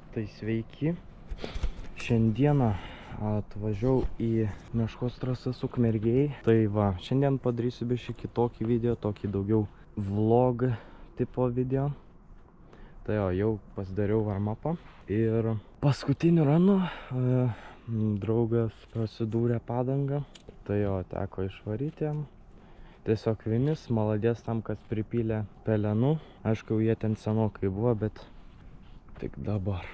Tai sveiki. Šiandieną atvažiavau į meškos trasas Ukmergėj. Tai va, šiandien padarysiu biškį kitokį video, tokį daugiau vlog tipo video. Tai jau pasidariau warm-upą. Ir paskutiniu ranu draugas prasidūrė padangą. Tai teko išvaryti jam. Tiesiog vinis, maladės tam, kas pripylė pelenų. Aišku, jie ten senokai buvo, bet tik dabar.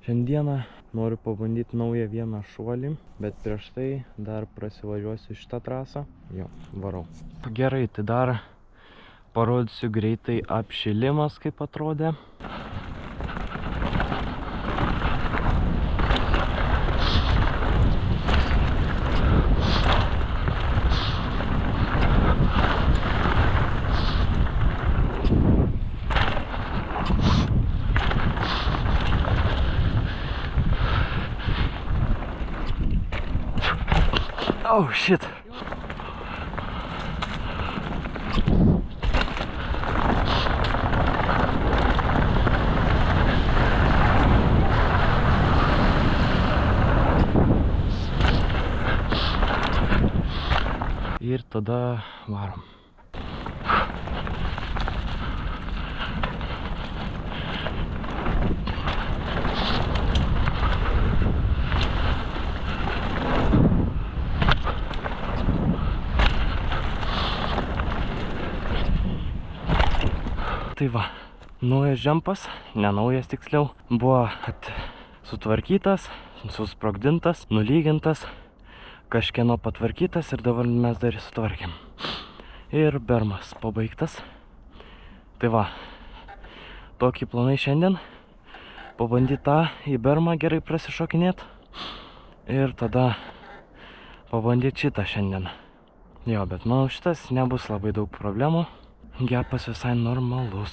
Šiandieną noriu pabandyti naują vieną šuolį, bet prieš tai dar prasivažiuosiu šitą trasą. Jo, varau. Gerai, tai dar parodysiu greitai apšilimas, kaip atrodė. Oh shit! Ir tada varom. Tai va, naujas džempas, nenaujas tiksliau, buvo sutvarkytas, susprogdintas, nulygintas, kažkieno patvarkytas ir dabar mes dar sutvarkėm. Ir bermas pabaigtas. Tai va, tokį planai šiandien, pabandyti tą į bermą gerai prasišokinėti ir tada pabandyti šitą šiandien. Jo, bet manau šitas nebus labai daug problemų. Gepas visai normalus.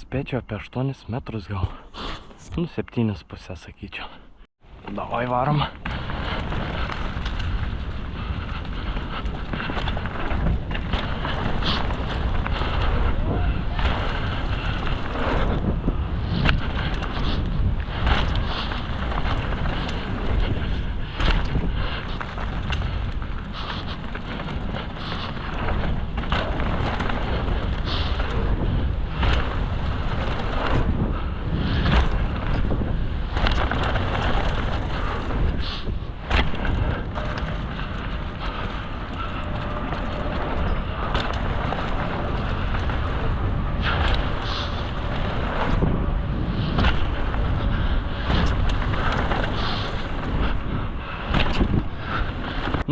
Spėčiau apie 8 metrus gal. 7,5 sakyčiau. Davai varom.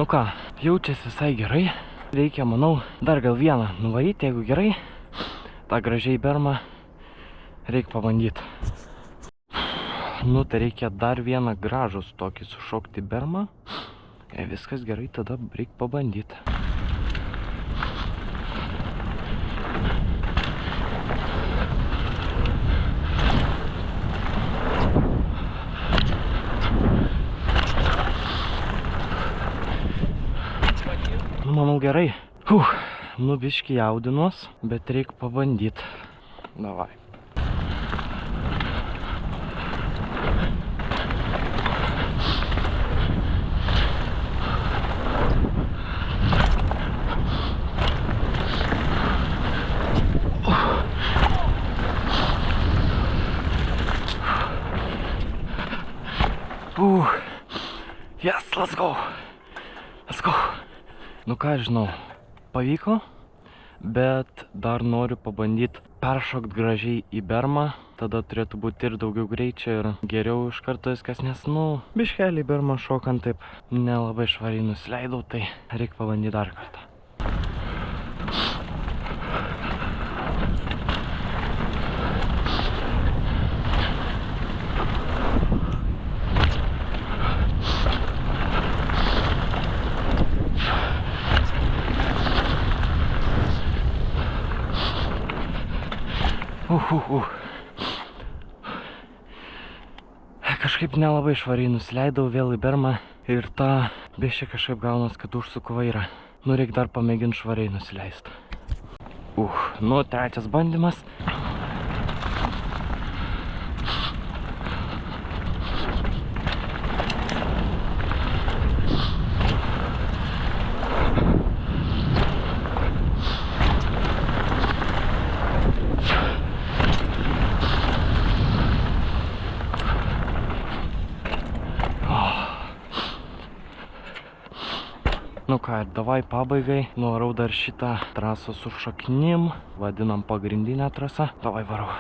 Nu ką, jaučiasi visai gerai. Reikia, manau, dar gal vieną nuvaryti, jeigu gerai. tą gražiai bermą reikia pabandyti. Nu, tai reikia dar vieną gražus tokį sušokti bermą. Jei viskas gerai, tada reikia pabandyti. Nu, manau gerai. Nu, biškį jaudinuos, bet reikia pabandyti. Davai. Yes, let's go. Let's go. Nu ką žinau, pavyko, bet dar noriu pabandyti peršokti gražiai į bermą. Tada turėtų būti ir daugiau greičio ir geriau iš karto viskas, nes, nu, biškelį bermą šokant taip nelabai švariai nusileidau, tai reikia pabandyti dar kartą. Kažkaip nelabai švariai nusileidau vėl į bermą ir tą biškį kažkaip gaunas, kad užsuku vairą. Nu, reikia dar pamėginti švariai nusileisti. Nu, trečias bandymas. Nu ką, ir davai pabaigai. Nuvarau dar šitą trasą su šaknim. Vadinam pagrindinę trasą. Davai varau.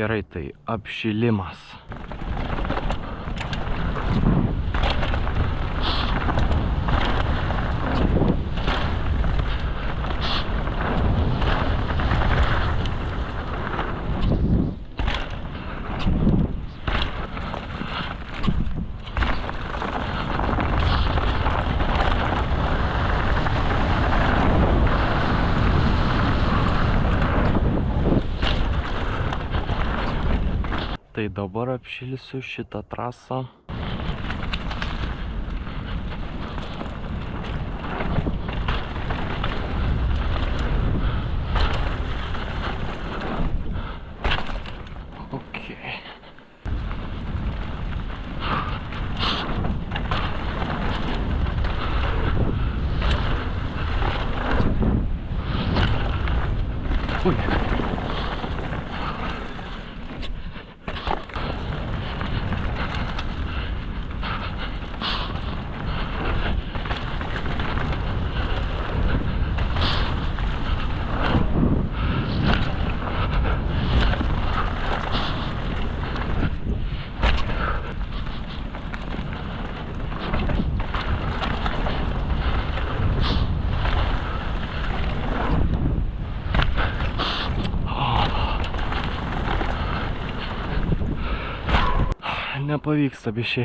Gerai, tai apšilimas. Tai dabar apšilsiu šitą trasą. Ui. Nepavyksta biškai.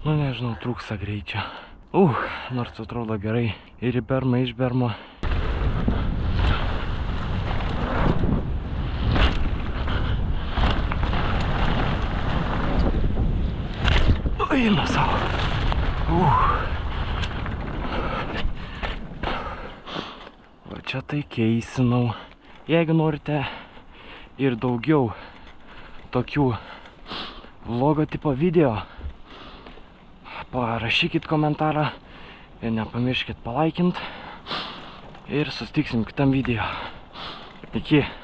Nu nežinau, trūksta greičio. Nors atrodo gerai. Ir į bermą, iš bermo. Eina savo. Va čia tai keisinau. Jeigu norite ir daugiau tokių vlogo tipo video, parašykit komentarą ir nepamirškit palaikint. Ir susitiksim kitam video. Iki.